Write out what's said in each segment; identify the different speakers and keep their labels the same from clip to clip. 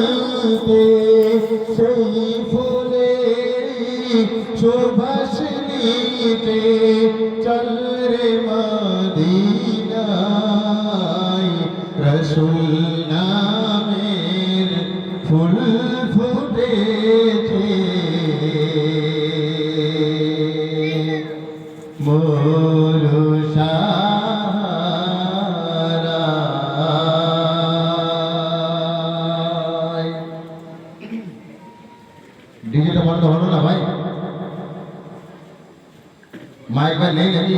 Speaker 1: নিতে সেই ফুলের সুবাস নিতে চল রে মদিনায় রসুল নামের ফুল ফুটেছে ডিজিটা বন্ধ হলো না ভাই, মাইক ভাই নেই নাকি?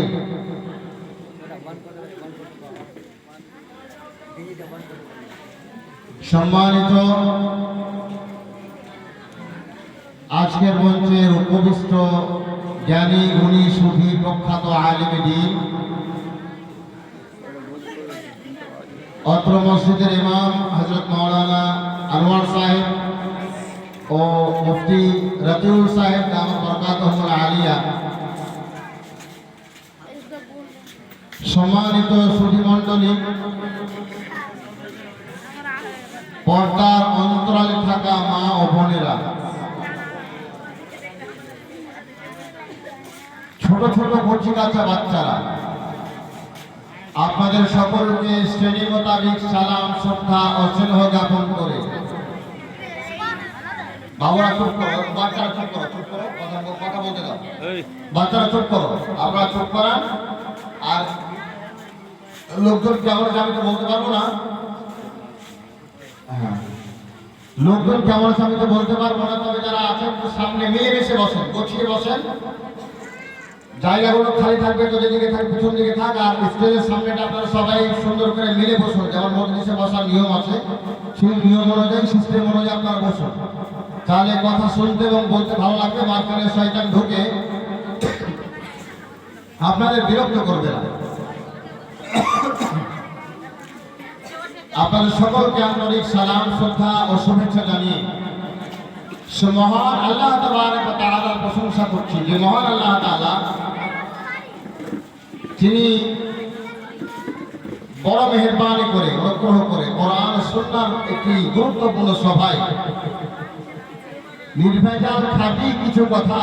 Speaker 1: সম্মানিত আজকের মঞ্চের উপবিষ্ট জ্ঞানী গুণী সুফি প্রখ্যাত আলেম দ্বীন, অত্র মসজিদের ইমাম হযরত মাওলানা আনোয়ার সাহেব ও মুফতি রতিউল সাহেব দামাত বরকাতুহুল আলিয়া, সম্মানিত সুধী মণ্ডলী, পর্দার অন্তরালে থাকা মা ও বোনেরা, ছোট ছোট কচি কাঁচা বাচ্চারা, আপনাদের সকলকে শ্রেণী মোতাবিক সালাম শ্রদ্ধা ও স্নেহ জ্ঞাপন করে বাবারা চুপ করো, বাচ্চারা চুপ করো, চুপ করো, কথা বলতে দাও, বাচ্চারা চুপ করো, আপনারা চুপ করান। আর লোকজন কেমন আছে আমি তো বলতে পারবো না, হ্যাঁ লোকজন কেমন আছে আমি তো বলতে পারবো না, তবে যারা আছেন সামনে মিলেমিশে বসেন, গোছিয়ে বসেন, জায়গাগুলো খালি থাকবে তো যেদিকে থাক পিছন দিকে থাক, আর স্টেজের সামনেটা আপনারা সবাই সুন্দর করে মিলে বসুন, যেমন মজলিসে বসার নিয়ম আছে সেই নিয়ম অনুযায়ী সিস্টেম অনুযায়ী আপনারা বসুন, তাহলে কথা শুনতে এবং বলতে ভালো লাগবে, মাঝখানে শয়তান ঢুকে আপনাদের বিরক্ত করবে না। আপনাদের সকলকে আন্তরিক সালাম শ্রদ্ধা ও শুভেচ্ছা জানিয়ে সে মহান আল্লাহ তাবারক ওয়া তাআলার প্রশংসা করছি, যে মহান আল্লাহ তাআলা তিনি বড় মেহেরবানি করে অনুগ্রহ করে কোরআন ও সুন্নাহর একটি গুরুত্বপূর্ণ সভায় নির্ভেজাল খাঁটি কিছু কথা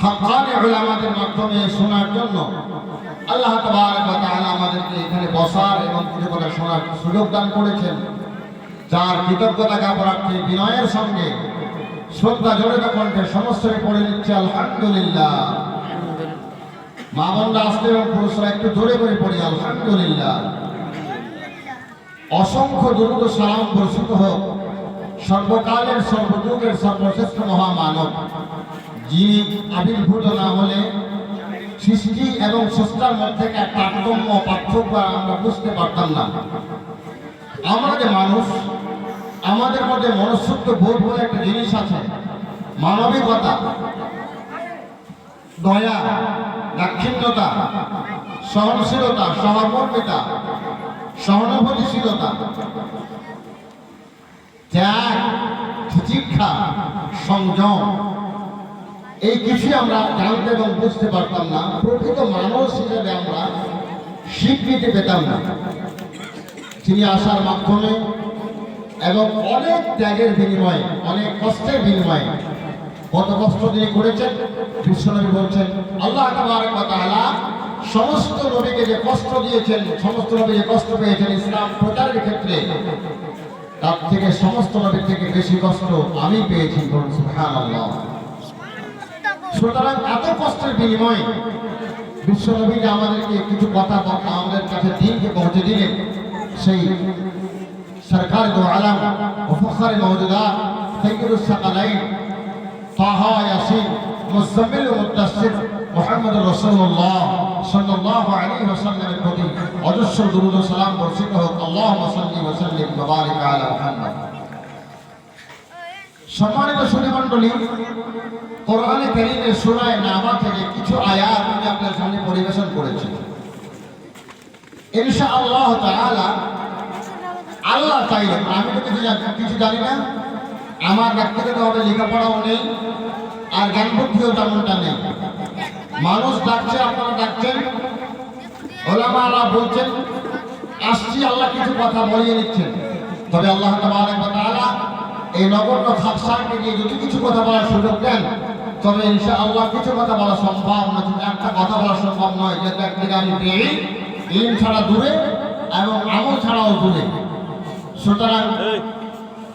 Speaker 1: হাক্কানি উলামাদের মাধ্যমে শোনার জন্য আল্লাহ তাবারক ওয়া তাআলা আমাদেরকে এখানে বসার এবং কিছু কথা শোনার সুযোগ দান করেছেন, যার কৃতজ্ঞতা জ্ঞাপনার্থে বিনয়ের সঙ্গে শ্রদ্ধা জড়িত কণ্ঠে সমস্ত পড়ে নিচ্ছে আলহামদুলিল্লাহ। মা বোনরা আসতে এবং পুরুষরা একটু জোরে করে পড়ি আলহামদুলিল্লাহ। অসংখ্য দুরূদ ও সালাম বর্ষিত হোক সর্বকালের সর্বযুগের সর্বশ্রেষ্ঠ মহামানব, যিনি আবির্ভূত না হলে সৃষ্টি এবং স্রষ্টার মধ্যে একটা তারতম্য পার্থক্য আমরা বুঝতে পারতাম না। আমরা যে মানুষ, আমাদের মধ্যে মনুষ্যত্ব বোধ বলে একটা জিনিস আছে, মানবিকতা, দয়া, দাক্ষিণ্যতা, সহনশীলতা, সহমর্মিতা, সহানুভূতিশীলতা, ত্যাগ, তিতিক্ষা, সংযম, এই কিছুই আমরা জানতে এবং বুঝতে পারতাম না। প্রকৃত মানুষ হিসেবে আমরা স্বীকৃতি পেতাম না। তিনি আসার মাধ্যমে এবং অনেক ত্যাগের বিনিময়ে, অনেক কষ্টের বিনিময়ে, কত কষ্ট তিনি করেছেন বিশ্বনবী বলছেন, আল্লাহ তাবারক ওয়া তাআলা সমস্ত নবীকে যে কষ্ট দিয়েছেন, সমস্ত নবী যে কষ্ট পেয়েছেন ইসলাম প্রচারের ক্ষেত্রে, তার থেকে সমস্ত নবীর থেকে বেশি কষ্ট আমি পেয়েছি, বলুন সুবহানাল্লাহ। সুতরাং এত কষ্টের বিনিময়ে বিশ্বনবী যে আমাদেরকে কিছু কথা আমাদের কাছে দিনকে পৌঁছে দিলেন, সেই সরকার দো আলম ও ফখর মওজুদাত সাইয়্যিদুস সাকালাইন তাহা ইয়াসিন মুজাম্মিল ও মুদাসসির মুহাম্মদুর রাসূলুল্লাহ সাল্লাল্লাহু আলাইহি ওয়াসাল্লামের প্রতি অজস্র দুরূদ ও সালাম বর্ষিত হোক। আল্লাহুম্মা সাল্লি ওয়া সাল্লিম ওয়া বারিক আলা মুহাম্মদ। সম্মানিত সুধী মণ্ডলী, কোরআনে কারীমের সূরা নাবা থেকে কিছু আয়াত আমি আপনাদের সামনে পরিবেশন করেছি। ইনশাআল্লাহ তাআলা আল্লাহ চাইলে, আমি তো কিছু জানি না, আমার ব্যক্তিগতভাবে লেখাপড়াও নেই আর জ্ঞান বুদ্ধিও তেমনটা নেই। মানুষ ডাকছে, আপনারা ডাকছেন, ওলামারা বলছেন, আসছি, আল্লাহ কিছু কথা বলিয়ে নিচ্ছেন। তবে আল্লাহ তাবারক ওয়া তাআলা এই নগণ্য খাপসারকে নিয়ে যদি কিছু কথা বলার সুযোগ দেন, তবে ইনশাআল্লাহ কিছু কথা বলা সম্ভব না। একটা কথা বলা সম্ভব নয়, যেহেতু একদিকে আমি বেরিয়ে ইলম ছাড়া দূরে এবং আমল ছাড়াও দূরে। সুতরাং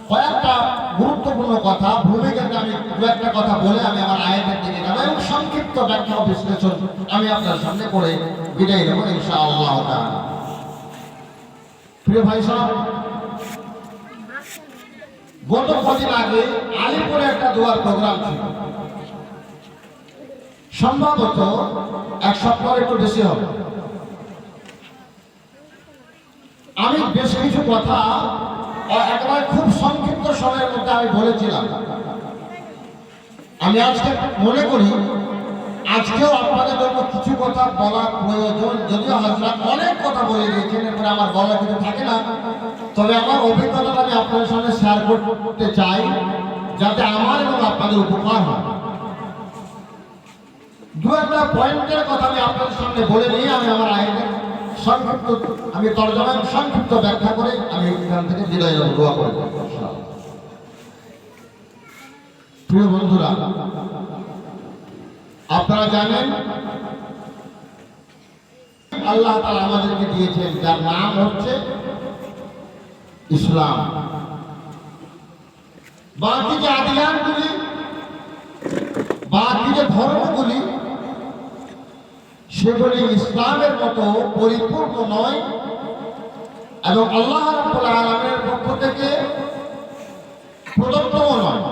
Speaker 1: কয়েকটা গুরুত্বপূর্ণ কথা ভূমিকাতে আমি দু একটা কথা বলে আমি আমার আয়াতের দিকে যাব এবং সংক্ষিপ্ত ব্যাখ্যা ও বিশ্লেষণ আমি আপনার সামনে করে বিদায় দেবো ইনশাআল্লাহ তাআলা। প্রিয় ভাই সাহেব, গত কদিন আগে আলিপুরে একটা দোয়ার প্রোগ্রাম ছিল, সম্ভবত এক সপ্তাহ একটু বেশি হবে। আমি বেশ কিছু কথা একেবারে খুব সংক্ষিপ্ত সময়ের মধ্যে আমি বলেছিলাম। আমি আজকে মনে করি আজকেও আপনাদের জন্য কিছু কথা বলার প্রয়োজন, যদিও হযরত অনেক কথা বলে দিয়েছেন, এরপরে আমার বলার কিছু থাকে না। তবে আমার অভিজ্ঞতাটা আমি আপনাদের সামনে শেয়ার করতে চাই, যাতে আমার এবং আপনাদের উপকার হয়। দু একটা পয়েন্টের কথা আমি আপনাদের সামনে বলে নিয়ে আমি আমার আয়াতের সংক্ষিপ্ত আমি তরজমা এবং সংক্ষিপ্ত ব্যাখ্যা করে আমি এখান থেকে বিদায় নেব, দোয়া করব। প্রিয় বন্ধুরা, আপনারা জানেন আল্লাহ তাআলা আমাদেরকে দিয়েছেন যার নাম হচ্ছে ইসলাম। বাকি যে আদিয়ানগুলি, বাকি যে ধর্মগুলি, সেগুলি ইসলামের মতো পরিপূর্ণ নয় এবং আল্লাহ রাব্বুল আলামিনের পক্ষ থেকে প্রদত্তও নয়।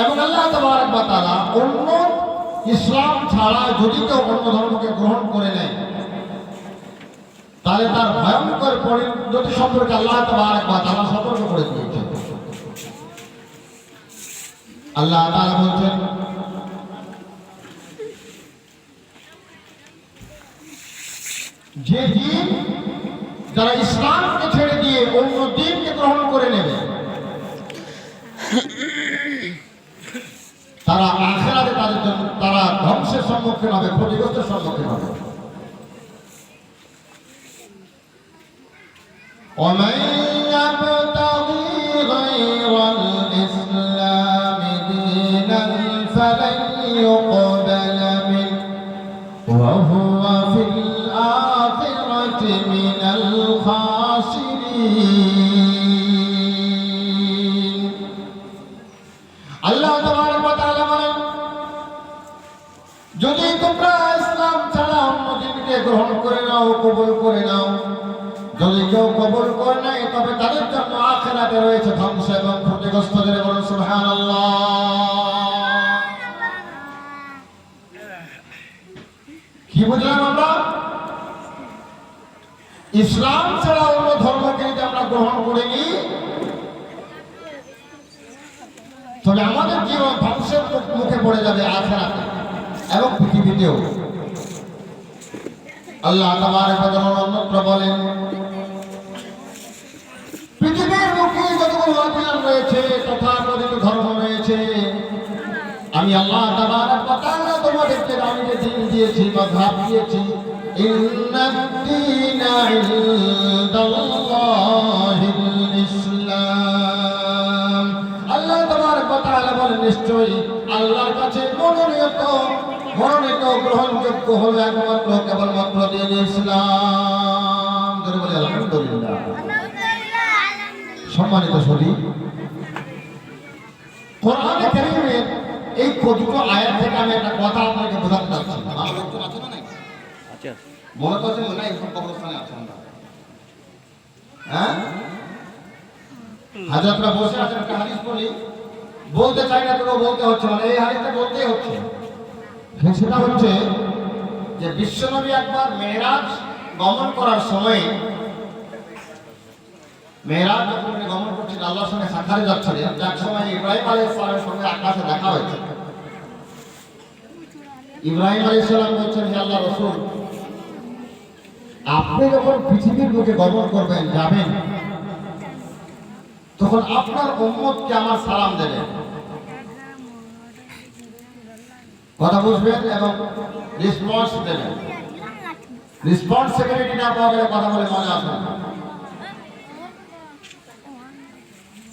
Speaker 1: এবং আল্লাহ তাবারক ওয়া তাআলা অন্য ইসলাম ছাড়া যদি কেউ অন্য ধর্মকে গ্রহণ করে নেয়, তাহলে তার ভয়ঙ্কর পরিণতি সম্পর্কে আল্লাহ তাবারক ওয়া তাআলা সতর্ক করে দিয়েছেন। আল্লাহ তাআলা বলছেন, যে দিন যারা ইসলামকে ছেড়ে দিয়ে অন্য দিনকে গ্রহণ করে নেবে, তারা আখিরাতে তাদের জন্য তারা ধ্বংসের সম্মুখীন হবে, ক্ষতিগ্রস্তের সম্মুখীন হবে। ومن يبتغي غير الإسلام دينا فلن يقبل منه وهو في الآخرة من الخاسرين। আল্লাহ তাবারক ওয়া তাআলা বলেন, যদি তোমরা ইসলাম ছাড়া অন্য দিনকে গ্রহণ করে নাও, কবুল করে নাও, যদি কেউ কবুল করে নাই, তবে তাদের জন্য আখিরাতে রয়েছে ধ্বংস এবং ক্ষতিগ্রস্তদের। বলুন সুবহানাল্লাহ। কি বুঝলাম আমরা? ইসলাম ছাড়া অন্য ধর্মকে যদি আমরা গ্রহণ করে নিই, তবে আমাদের জীবন ধ্বংসের মুখে পড়ে যাবে আখিরাতে এবং পৃথিবীতেও। আল্লাহ তাবারক ওয়া তাআলা অন্যত্র বলেন, পৃথিবীর মুখে যতগুলো আদিয়ান রয়েছে, তথাকথিত ধর্ম রয়েছে, আমি আল্লাহ তাবারক ওয়া তাআলা তোমাদেরকে আমি যে দিন দিয়েছি, মাযহাব দিয়েছি, ইন্নাদ-দীনা ইনদাল্লাহিল ইসলাম। আল্লাহ তাবারক ওয়া তাআলা বলেন, নিশ্চয়ই আল্লাহর কাছে মনোনীত গ্রহণযোগ্য হলো একমাত্র কেবলমাত্র দিন ইসলাম। ধরে বলি আলহামদুলিল্লাহ। সম্মানিত সুধী, কোরআনে কারীমের এই দুটো আয়াত থেকে আমি একটা কথা আপনাকে বোঝাতে চাচ্ছি। আমার লোকজন আছে না নাই? আচ্ছা, মনে করছেন মনে হয় এখন কবরস্থানে আছেন আমরা, হ্যাঁ? হাজরাতরা বসে আছেন, একটা হাদিস বলি, বলতে চাই না তবুও বলতে হচ্ছে, মানে এই হাদিসটা বলতেই হচ্ছে। সেটা হচ্ছে যে বিশ্বনবী একবার মেরাজ গমন করার সময়, মেরাজ যখন গমন করছেন, আল্লাহর সঙ্গে সাক্ষাতে যাচ্ছিলেন, এক সময় ইব্রাহিম আলাইহিস সালামের সঙ্গে আকাশে দেখা হয়েছে। ইব্রাহিম আলাইহিস সালাম বলছেন, হে আল্লাহর রাসূল, আপনি যখন পৃথিবীর বুকে গমন করবেন, যাবেন, তখন আপনার উম্মতকে আমার সালাম দেবেন। কথা বুঝবেন এবং রেসপন্স দেবেন। রেসপন্স সেক্রেটারি না পাওয়া গেলে কথা বলে মনে আসে না।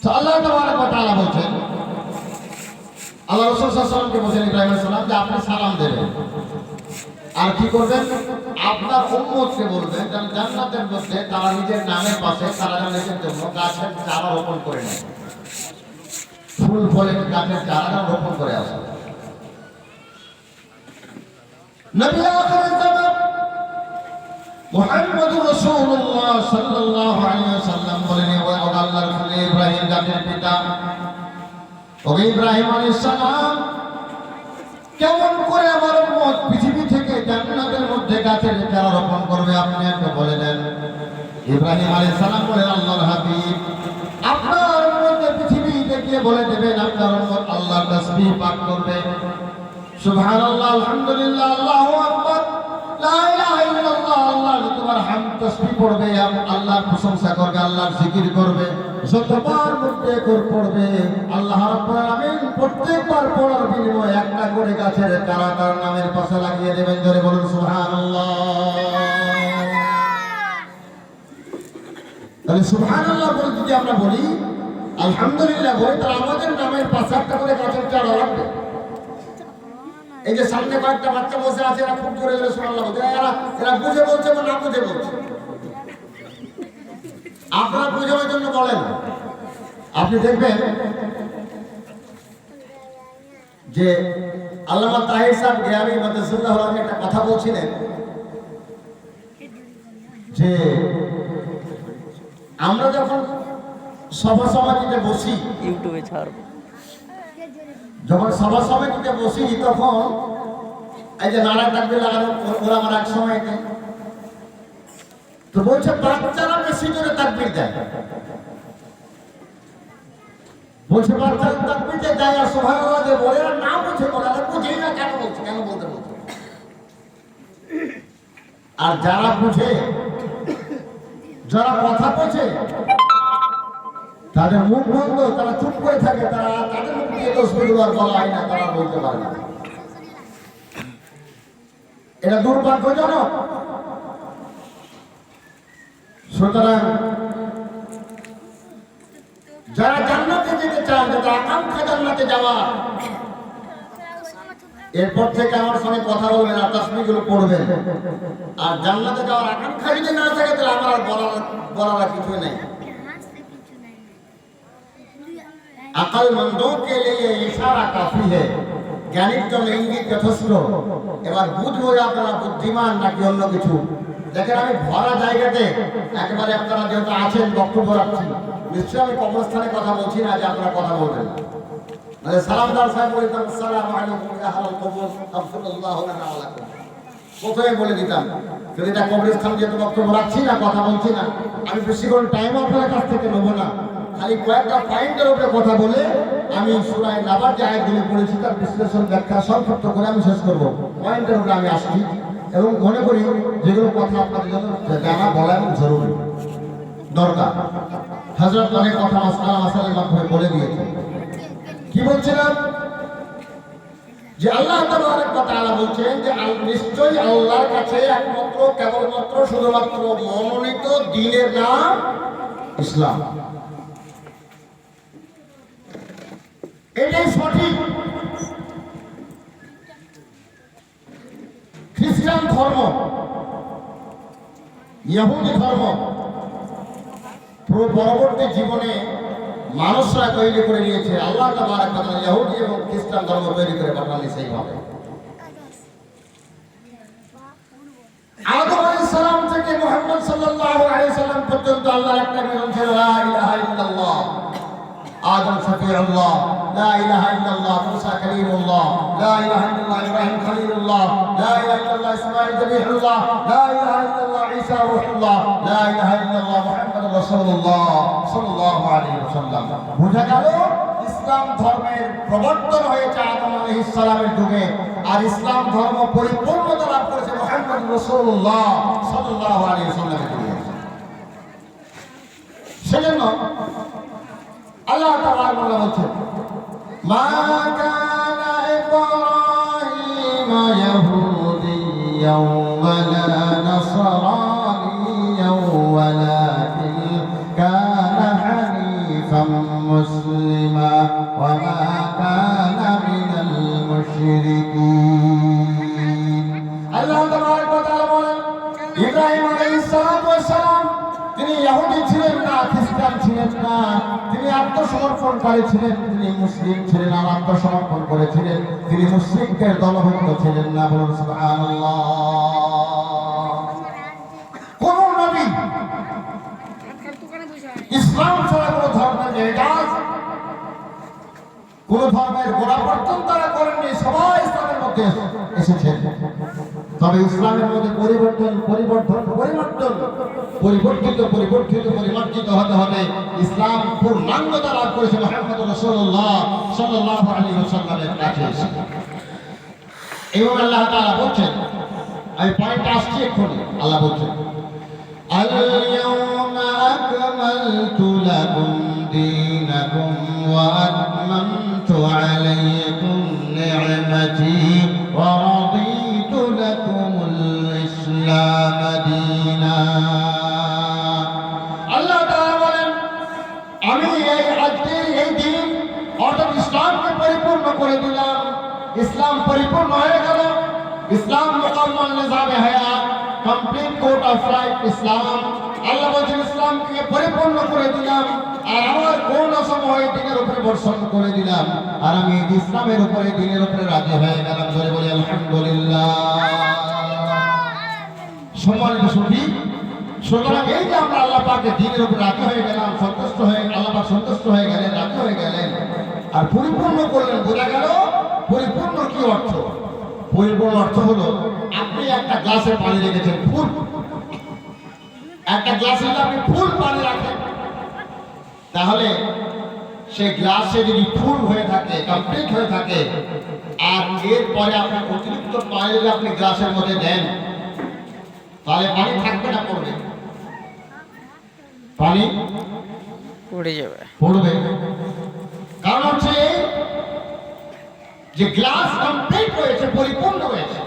Speaker 1: তো আল্লাহ তাবারক ওয়া তাআলা বলছেন, আল্লাহ রাসূল সাল্লাল্লাহু আলাইহি ওয়াসাল্লামকে বলেছেন ইব্রাহিম আলাইহিস সালাম যে আপনি সালাম দেবেন আর কি করবেন, আপনার উম্মতকে বলবেন যেন জান্নাতের মধ্যে তারা নিজের নামের পাশে তারা নিজের জন্য গাছের চারা রোপণ করে নেয়, ফুল ফলের গাছের চারা রোপণ করে আসে। নবী আখির জামান মুহাম্মদুর রাসূলুল্লাহ সাল্লাল্লাহু আলাইহি ওয়াসাল্লাম বলেন, ও আল্লাহর খলিল ইব্রাহিম জাতির পিতা, ও ইব্রাহিম আলাইহিস সালাম কেমন করে আমার উম্মত পৃথিবী থেকে জান্নাতের মধ্যে গাছের চারা রোপণ করবে আপনি একটু বলে দেন। ইব্রাহিম আলাইহিস সালাম বলেন, আল্লাহর হাবিব আপনার উম্মত পৃথিবী থেকে বলে দেবেন আপনার উম্মত আল্লাহর তাসবিহ পাঠ করবে, সুবহানাল্লাহ, আলহামদুলিল্লাহ, আল্লাহু আকবার, লা ইলাহা ইল্লাল্লাহ, আল্লাহর তোমার হামদ তাসবিহ পড়বে, আল্লাহর প্রশংসা করবে, আল্লাহর জিকির করবে, যতবার মুখে পড়বে আল্লাহ রাব্বুল আলামিন প্রত্যেকবার পড়ার বিনিময়ে একটা করে গাছের চারা তার নামের পাশে লাগিয়ে দেবেন। জোরে বলুন সুবহানাল্লাহ। তাহলে সুবহানাল্লাহ বলে যদি আমরা বলি, আলহামদুলিল্লাহ বলি, তাহলে আমাদের নামের পাশে একটা করে গাছের চারা লাগবে। এই যে সামনে কয়েকটা বাচ্চা বসে আছে, এরা খুব জোরে জোরে সুবহানাল্লাহ বলছে, এরা বুঝে বলছে বা না বুঝে বলছে? আপনারা বুঝানোর জন্য বলেন। আপনি দেখবেন যে আল্লামা তাহির সাহেব জ্ঞানী মাদ্রাসাল্লাহ একটা কথা বলছিলেন যে আমরা যখন সভা সমিতিতে বসি,
Speaker 2: ইউটিউবে ছাড়ব,
Speaker 1: যখন সভা সমিতিতে বসি তখন এই যে নারা তাকবীর লাগানো ওরা আমার এক সময়তে তো বলছে বাচ্চারা বেশি জোরে তাকবীর দেয়, বলছে বাচ্চারা তাকবীর দেয় আর সুবহানাল্লাহ দিয়ে বলে, আর না বুঝে বলে, আর বুঝেই না কেন বলছে, কেন বলতে বলছে। আর যারা বুঝে, যারা কথা বোঝে, তাদের মুখ বন্ধ, তারা চুপ করে থাকে, তারা তাদের মুখ দিয়ে তসবিহগুলো আর বলা হয় না, তারা বলতে পারে না। এটা দুর্ভাগ্যজনক। সুতরাং যারা জান্নাতে যেতে চান, যারা আকাঙ্ক্ষা জান্নাতে যাওয়া, এরপর থেকে আমার সঙ্গে কথা বলবেন আর তাসবিহগুলো পড়বেন। আর জান্নাতে যাওয়ার আকাঙ্ক্ষা যদি না থাকে তাহলে আমার আর বলার কিছু নেই। আকলমন্দों के लिए इशारा काफी है, জ্ঞানীর জন্য ইঙ্গিত যথেষ্ট। এবার বুঝবো আপনারা বুদ্ধিমান নাকি অন্য কিছু। দেখেন আমি ভরা জায়গাতে একেবারে আপনারা যেহেতু আছেন বক্তব্য রাখছি, নিশ্চয়ই আমি কবরস্থানে কথা বলছি না যে আপনারা কথা বলবেন। মানে সালামদার সাহেব বলতাম আসসালামু আলাইকুম ইয়া আহলাল কবর আফসাল্লাহু লানা ওয়া লাকুম, প্রথমে বলে দিতাম। যদি এটা কবরস্থান যেহেতু বক্তব্য রাখছি না, কথা বলছি না, আমি বেশি করে টাইম আপনার কাছ থেকে নেবো না। খালি কয়েকটা পয়েন্টের উপরে কথা বলে আমি সূরা নাবার যে আয়াতগুলো পড়েছি তার বিশ্লেষণ ব্যাখ্যা সংক্ষিপ্ত করে আমি শেষ করব। পয়েন্টের উপরে আমি আসছি এবং মনে করি যেগুলো কথা আপনাদের জন্য জানা বলা এবং জরুরি দরকার। হযরত অনেক কথা মাসালার মাধ্যমে বলে দিয়েছে। কি বলছিলাম যে আল্লাহ তাবারক ওয়া তাআলা বলছেন যে নিশ্চয়ই আল্লাহর কাছে একমাত্র কেবলমাত্র শুধুমাত্র মনোনীত দ্বীনের নাম ইসলাম। এটাই সঠিক। খ্রিস্টান ধর্ম, ইহুদি ধর্ম পরবর্তী জীবনে মানুষরা তৈরি করে নিয়েছে। আল্লাহ তাবারক ওয়া তাআলা ইহুদি এবং খ্রিস্টান ধর্ম তৈরি করে পাঠালেন সেইভাবে। আদম আলাইহিস সালাম থেকে মুহাম্মদ সাল্লাল্লাহু আলাইহি সাল্লাম পর্যন্ত আল্লাহর একটা নিয়ম ছিল, লা ইলাহা ইল্লাল্লাহ। আদম শফিউল্লাহ, লা ইলাহা ইল্লাল্লাহ মুসা কালিমুল্লাহ, লা ইলাহা ইল্লাল্লাহ ইব্রাহিম খলিলুল্লাহ, লা ইলাহা ইল্লাল্লাহ ইসমাঈল জবিহুল্লাহ, লা ইলাহা ইল্লাল্লাহ ঈসা রূহুল্লাহ, লা ইলাহা ইল্লাল্লাহ মুহাম্মাদুর রাসূলুল্লাহ সাল্লাল্লাহু আলাইহি ওয়াসাল্লাম। বুঝা গেল ইসলাম ধর্মের প্রবর্তন হয়েছে আদম আলাইহিস সালামের যুগে, আর ইসলাম ধর্ম পরিপূর্ণতা লাভ করেছে মুহাম্মাদুর রাসূলুল্লাহ সাল্লাল্লাহু আলাইহি ওয়াসাল্লামের যুগে। সেজন্য আল্লাহ তাআলা বলেছেন, মা কানা ইব্রাহিম ইয়াহুদিয়্যাও ওয়ালা নাসরানিয়্যাও ওয়ালাকিন কানা হানিফাম وما كان من المشركين আল্লাহ তাবারক ওয়া তাআলা বলেন ইব্রাহিম আলাইহিস সালাম তিনি ইহুদি ছিলেন না, খ্রিস্টান ছিলেন না, তিনি আত্মসমর্পণকারী ছিলেন, তিনি মুসলিম ছিলেন আর আত্মসমর্পণ করেছিলেন, তিনি মুশরিকদের দলভুক্ত ছিলেন না। বলুন সুবহানাল্লাহ। কোন নবী ইসলাম ছাড়া কোন ধর্মের এজাজ, কোন ধর্মের গোড়াপত্তন তারা করেননি, সবাই ইসলামের মধ্যে এসেছেন। তবে ইসলামের মধ্যে পরিবর্তিত হতে হবে। ইসলাম পূর্ণাঙ্গতা লাভ করেছে মুহাম্মদ রাসূলুল্লাহ সাল্লাল্লাহু আলাইহি ওয়াসাল্লামের কাছে এসে। এবং আল্লাহ তাআলা বলছেন, আমি পয়েন্টে আসছি এক্ষুনি, আল্লাহ বলছেন আল-ইয়াওমা আকমালতু লাকুম দীনাকুম ওয়া আতমামতু আলাইকুম নি'মাতি ওয়া রাদিতু লাকুমুল ইসলাম দীনা। আল্লাহ তাআলা বলেন, আমি এই দিন অর্থাৎ ইসলামকে পরিপূর্ণ করে দিলাম। ইসলাম পরিপূর্ণ হয়ে গেল। ইসলাম মুকাম্মাল নিজামে হায়াত, কমপ্লিট কোড অফ লাইফ ইসলাম। আল্লাহ বলেন ইসলামকে পরিপূর্ণ করে দিলাম আর আমার কোন সময় দিনের উপরে বর্ষণ করে দিলাম আর আমি ইসলামের উপরে দিনের উপরে রাজি হয়ে গেলাম। ধরে বলি আলহামদুলিল্লাহ। সম্মানিত সুধী, সুতরাং এই যে আমরা আল্লাহ পাকের দিনের উপরে রাজি হয়ে গেলাম, সন্তুষ্ট হয়ে আল্লাহ পাক সন্তুষ্ট হয়ে গেলেন, রাজি হয়ে গেলেন আর পরিপূর্ণ করলেন। বোঝা গেল পরিপূর্ণ কি অর্থ? পরিপূর্ণ অর্থ হলো আপনি একটা গ্লাসে পানি রেখেছেন, ফুল, একটা গ্লাসে যদি আপনি ফুল পানি রাখেন তাহলে সেই গ্লাসে যদি ফুল হয়ে থাকে, কমপ্লিট হয়ে থাকে আর এরপরে আপনি অতিরিক্ত পানি যদি আপনি গ্লাসের মধ্যে দেন তাহলে পানি থাকবে না পড়বে? পানি
Speaker 2: পড়ে যাবে,
Speaker 1: পড়বে। কারণ হচ্ছে যে গ্লাস কমপ্লিট হয়েছে, পরিপূর্ণ হয়েছে।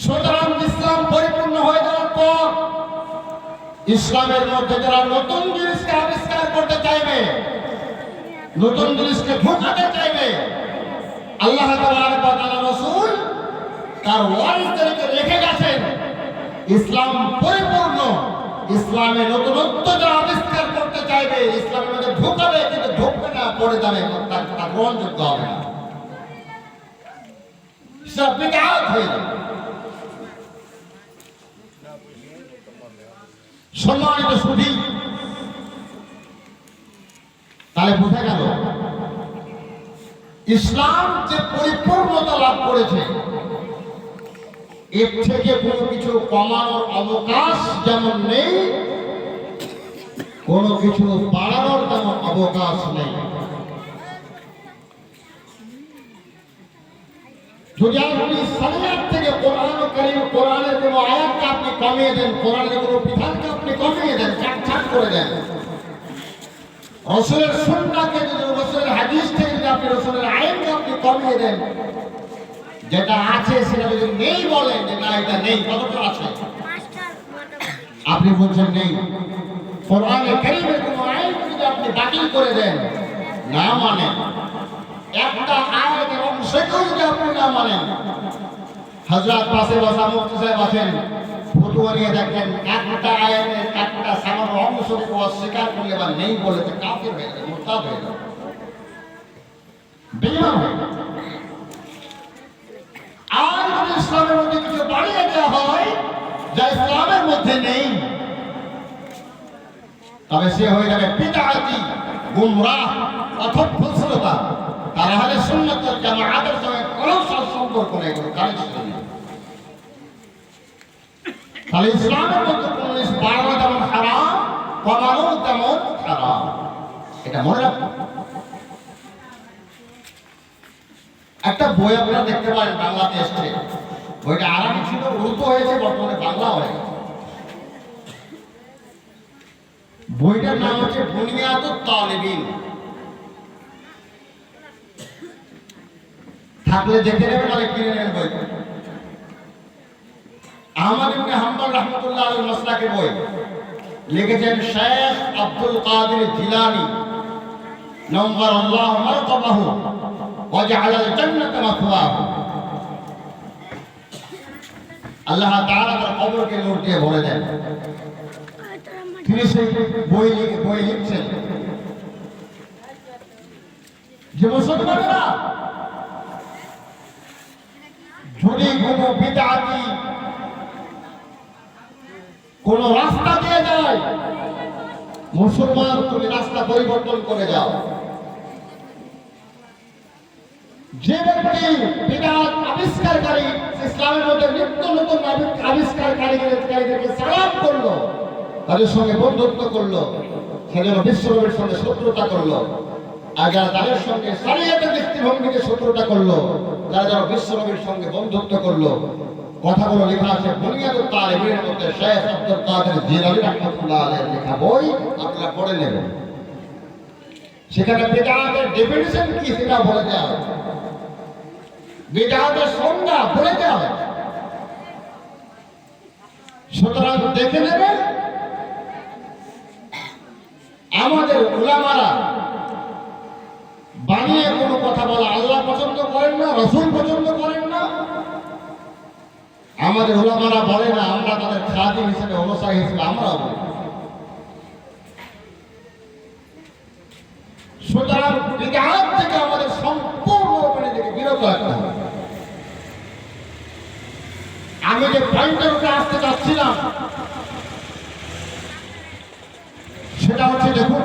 Speaker 1: সুতরাং ইসলাম পরিপূর্ণ হয়ে যাওয়ার পর ইসলামের মধ্যে যারা নতুন জিনিসকে আবিষ্কার করতে চাইবে, নতুন জিনিসকে ঢোকাতে চাইবে, আল্লাহ তাআলা তার রাসূল তার ওয়ারিসদেরকে রেখে গেছেন। ইসলাম পরিপূর্ণ, ইসলামে নতুনত্ব যারা আবিষ্কার করতে চাইবে, ইসলামের মধ্যে ঢোকাবে কিন্তু ঢুকবে না, পড়ে যাবে, তার গ্রহণযোগ্য হবে না, সব বিদআত হয়ে যাবে। সম্মানিত সুধী, তাহলে বোঝা গেল ইসলাম যে পরিপূর্ণতা লাভ করেছে এর থেকে কোনো কিছু কমানোর অবকাশ যেমন নেই, কোনো কিছু বাড়ানোর তেমন অবকাশ নেই। যদি আপনি শরিয়ত থেকে কোরআনের কোনো আয়াতকে আপনি কমিয়ে দেন, কোরআনের কোনো বিধানকে আপনি কমিয়ে দেন, কাটছাঁট করে দেন, রাসূলের সুন্নাহকে যদি, রাসূলের হাদিস থেকে যদি আপনি রাসূলের আইনকে আপনি কমিয়ে দেন, যেটা আছে সেটা যদি নেই বলেন যে না এটা নেই, কতটা আছে? আপনি বলছেন নেই। কোরআনে কারীমের কোনো আইন যদি আপনি বাতিল করে দেন, না মানেন, একটা আয়াতের অংশকেও যদি আপনি না মানেন, হযরত পাশে বসা মুফতি সাহেব আছেন, ফতোয়া নিয়ে দেখেন একটা আয়াতের একটা সামান্য অংশকে অস্বীকার করলে বা নেই বলে তো কাফির হয়ে যাবে, মুরতাদ হয়ে যাবে, বেঈমান হয়ে যাবে। আর যদি ইসলামের মধ্যে কিছু বাড়িয়ে দেওয়া হয় যা ইসলামের মধ্যে নেই, তবে সে হয়ে যাবে বিদআতি, গুমরাহ, অথভ্যস্ততা। তার আহলে সুন্নাত ওয়াল জামাআতের সঙ্গে কোনো সম্পর্ক নেই, কোনো কানেকশন নেই। তাহলে ইসলামের মধ্যে কোনো জিনিস বাড়ানো যেমন হারাম, কমানো তেমন হারাম, এটা মনে রাখবেন। একটা বই আপনারা দেখতে পারেন বাংলাতে এসছে, বইটা আরবি ছিল, উর্দু হয়েছে, বর্তমানে বাংলা হয়ে গেছে। বইটার নাম হচ্ছে বুনিয়াদুত তালিবিন। থাকলে দেখে নেবেন, নাহলে কিনে নেবেন বই। আহমদ ইবনে হাম্বল রাহমাতুল্লাহ আলাইহির মাসলাকের বই, লিখেছেন শেখ আব্দুল কাদের জিলানী নম্বর আল্লাহ মারতাবাহু ওয়া জাআলাল জান্নাতা মাথওয়াহু। আল্লাহ তাআলা তার কবরকে নূর দিয়ে ভরে দেন। তিনি সেই বই লিখছেন যে মুসলমানরা যদি কোনো বিদআতি কোন রাস্তা দিয়ে যায়, মুসলমান তুমি রাস্তা পরিবর্তন করে যাও। যে ব্যক্তি বিদআত আবিষ্কারকারী, ইসলামের মধ্যে নিত্য নতুন আবিষ্কারকারীদেরকে সালাম করলো, তাদের সঙ্গে বন্ধুত্ব করলো, সে যেন বিশ্বনবীর সঙ্গে শত্রুতা করলো। আর যারা তাদের সঙ্গে শরীয়তের দৃষ্টিভঙ্গিতে শত্রুতা করলো, তারা যেন বিশ্বনবীর সঙ্গে বন্ধুত্ব করলো। কথাগুলো লেখা আছে বুনিয়াদুত তালিবিনের মধ্যে শেখ আব্দুল কাদের জিলানী রাহমাতুল্লাহ আলাইহির লেখা বই, আপনারা পড়ে নেবেন। সেখানে বিদআতের ডেফিনিশন কি সেটা বলে দেওয়া হয়, বিদআতের সংজ্ঞা বলে দেওয়া হয়। সুতরাং দেখে নেবেন আমাদের উলামারা বানিয়ে কোনো কথা বলা আল্লাহ পছন্দ করেন না, রাসূল পছন্দ করেন না। আমাদের উলামারা বলে না, আমরা তাদের খাদিম হিসেবে, অনুসারী হিসেবে আমরাও বলি। সুতরাং বিদআত থেকে আমাদের সম্পূর্ণরূপে নিজেকে বিরত রাখতে হবে। আমি যে পয়েন্টের উপরে আসতে চাচ্ছিলাম সেটা হচ্ছে, দেখুন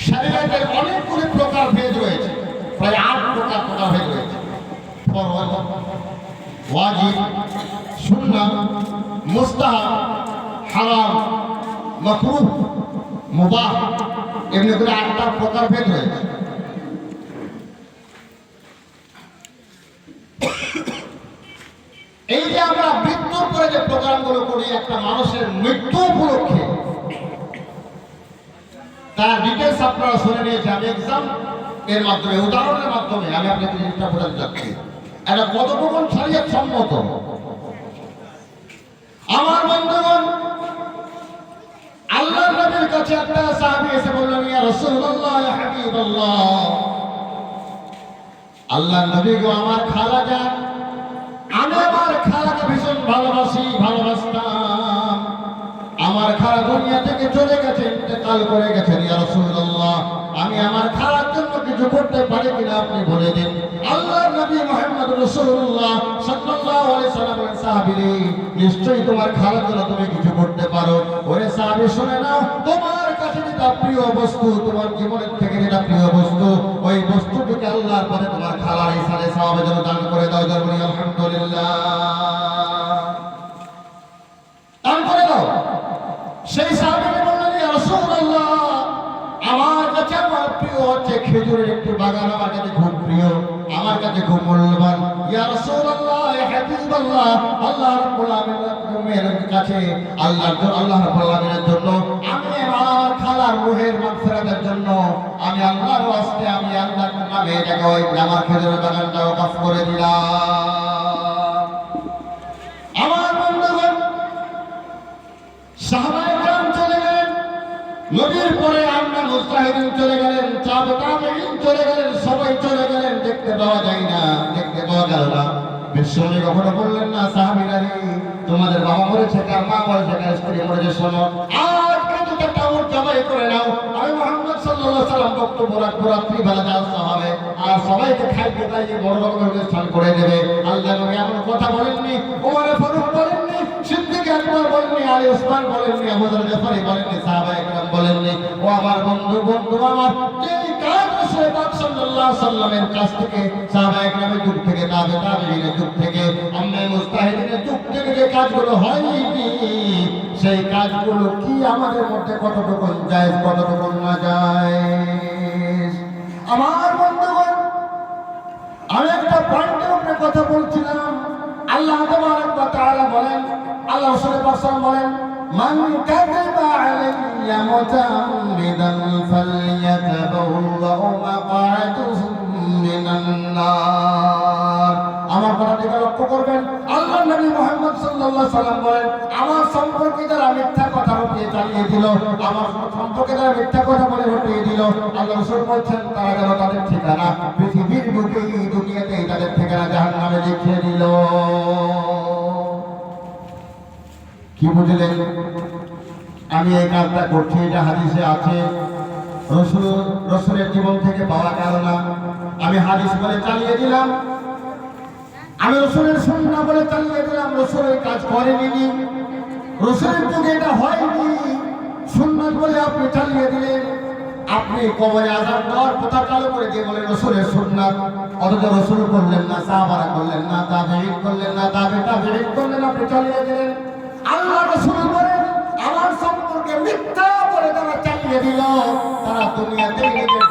Speaker 1: শরীয়তের অনেকগুলি প্রকার ভেদ রয়েছে, প্রায় 8 প্রকার ভেদ রয়েছে। ফরজ, ওয়াজিব, সুন্নাহ, মুস্তাহাব, হারাম, মাকরুহ, মুবাহ, এমনি করে 8টা প্রকার ভেদ রয়েছে। এই যে আমরা মৃত্যুর পরে যে প্রোগ্রামগুলো করি, একটা মানুষের মৃত্যু উপলক্ষে তার ডিটেলস আপনারা শুনে নিয়েছেন। আমি এক্সাম এর মাধ্যমে, উদাহরণের মাধ্যমে আমি আপনাকে জিনিসটা বোঝাতে চাচ্ছি এটা কতটুকু শরীয়ত সম্মত। আমার বন্ধুগণ, আল্লাহর নবীর কাছে একটা সাহাবী এসে বললেন, ইয়া রাসূলুল্লাহ, ইয়া হাবিবাল্লাহ, আল্লাহর নবী গো, আমার খালা যান, আমি আমার খালাকে ভীষণ ভালোবাসতাম। আমার খালা দুনিয়া থেকে চলে গেছে, ইন্তেকাল করে গেছেন। ইয়া রাসূলুল্লাহ, আমি আমার খালার জন্য কিছু করতে পারি কিনা আপনি বলে দিন। আল্লাহর নবী মুহাম্মদ রাসূলুল্লাহ সাল্লাল্লাহু আলাইহি সাল্লাম বলেন, সাহাবীরে, নিশ্চয়ই তোমার খালার জন্য তুমি কিছু করতে পারো। ওরে সাহাবী, শুনে নাও, তোমার কাছে যেটা প্রিয় বস্তু, তোমার জীবনের থেকে যেটা প্রিয় বস্তু, ওই বস্তুটিকে আল্লাহর পথে তোমার খালার ইসালে সওয়াবের জন্য দান করে দাও। জয় বলি আলহামদুলিল্লাহ, দান করে দাও। সেই সাহাবী বললেন, ইয়া রাসূলুল্লাহ, আমার কাছে আমার প্রিয় হচ্ছে খেজুরের একটি বাগান, আমার কাছে খুব প্রিয়, আমার কাছে খুব মূল্যবান। ইয়া রাসূলুল্লাহ, ইয়া হাবিবাল্লাহ, আল্লাহ রাব্বুল আলামিনের কাছে আল্লাহ রাব্বুল আলামিনের জন্য আমি আমার খালার রূহের মাগফিরাতের জন্য আমি আল্লাহর ওয়াস্তে, আমি আল্লাহর নামে এটাকে ওই আমার খেজুরের বাগানটা ওয়াকফ করে দিলাম। আমার বন্ধুগণ, সাহাবায়ে কেরাম চলে গেলেন, নবীর পরে আমরা মুস্তাহিদিন চলে গেলেন, তাবেঈন চলে গেলেন, সবাই চলে গেলেন, দেখতে পাওয়া যায় না, দেখতে পাওয়া গেল না। বিশ্বনবী কখনো বললেন না, সাহাবীরা রে, তোমাদের বাবা মরেছে, কার মা মরেছে, কার স্ত্রী মরেছে, শোনো, আজকে দুটো টাউর জবাই করে নাও। আমি মুহাম্মদ সাল্লাল্লাহু আলাইহি সাল্লাম বক্তব্য রাখবো, রাত্রি বেলা জালসা হবে, আর সবাইকে খাইতে খাইয়ে বড় রকমের অনুষ্ঠান করে দেবে। আল্লাহ নবী এমন কথা বলেননি, ওমর ফারুক বলেননি, সিদ্দিক আকবর বলেননি, আলী ওসমান বলেননি, আবু যর গফারি বলেননি, সাহাবায়ে কেরাম বলেননি। ও আমার বন্ধু আমার, যেই কাজ রাসূলুল্লাহ সাল্লাল্লাহু আলাইহি সাল্লামের কাছ থেকে, সাহাবায়ে কেরামের যুগ থেকে, তাবেঈনের যুগ থেকে, আমরা মুস্তাহিদিনের যুগ থেকে যে কাজগুলো হয়নি, সেই কাজগুলো কি আমাদের মধ্যে কতটুকু জায়েজ, কতটুকু না জায়েজ। আমার বন্ধুগণ, আমি একটা পয়েন্টের উপরে কথা বলছিলাম। আল্লাহ তাবারক ওয়া তাআলা বলেন, আল্লাহ রাসূল পাক সাল্লাল্লাহু আলাইহি ওয়াসাল্লাম বলেন, মান কাযাবা আলাইয়া মুতাআম্মিদান ফালইয়াতাবাওয়া মাকআদাহু মিনান নার। আমার কথাটিকে লক্ষ্য করবেন। আল্লাহ নবী মুহাম্মদ সাল্লাল্লাহু আলাইহি ওয়াসাল্লাম বলেন, আমার সম্পর্কে যারা মিথ্যা কথা রটিয়ে চালিয়ে দিল, আমার সম্পর্কে তারা মিথ্যা কথা বলে হটিয়ে দিল। আল্লাহ রাসূল বলছেন তারা যেন তাদের ঠিকানা পৃথিবীর বুকে এই দুনিয়াতেই তাদের ঠিকানা জাহান্নামে লিখে দিল। কি বুঝলেন? আমি এই কাজটা করছি, এটা হাদিসে আছে, রসুলের জীবন থেকে পাওয়া গেল না। আমি হাদিস বলে চালিয়ে দিলাম, আমি রসুলের সুন্নাহ বলে চালিয়ে দিলাম। রসুল এই কাজ করেনি, রসুলের যুগে এটা হয়নি, সুন্নাত বলে আপনি চালিয়ে দিলেন। আপনি কবরে আযান দেওয়ার কথা চালু করে দিয়ে বলে রসুলের সুন্নাত, অথচ রসুল করলেন না, সাহাবারা করলেন না, তাবেঈন করলেন না, তাবেঈন করলেন, আপনি চালিয়ে দিলেন। আল্লাহ রসুল বলেন আমার সম্পর্কে মিথ্যা বলে তারা চালিয়ে দিল, তারা দুনিয়াতেই নিজের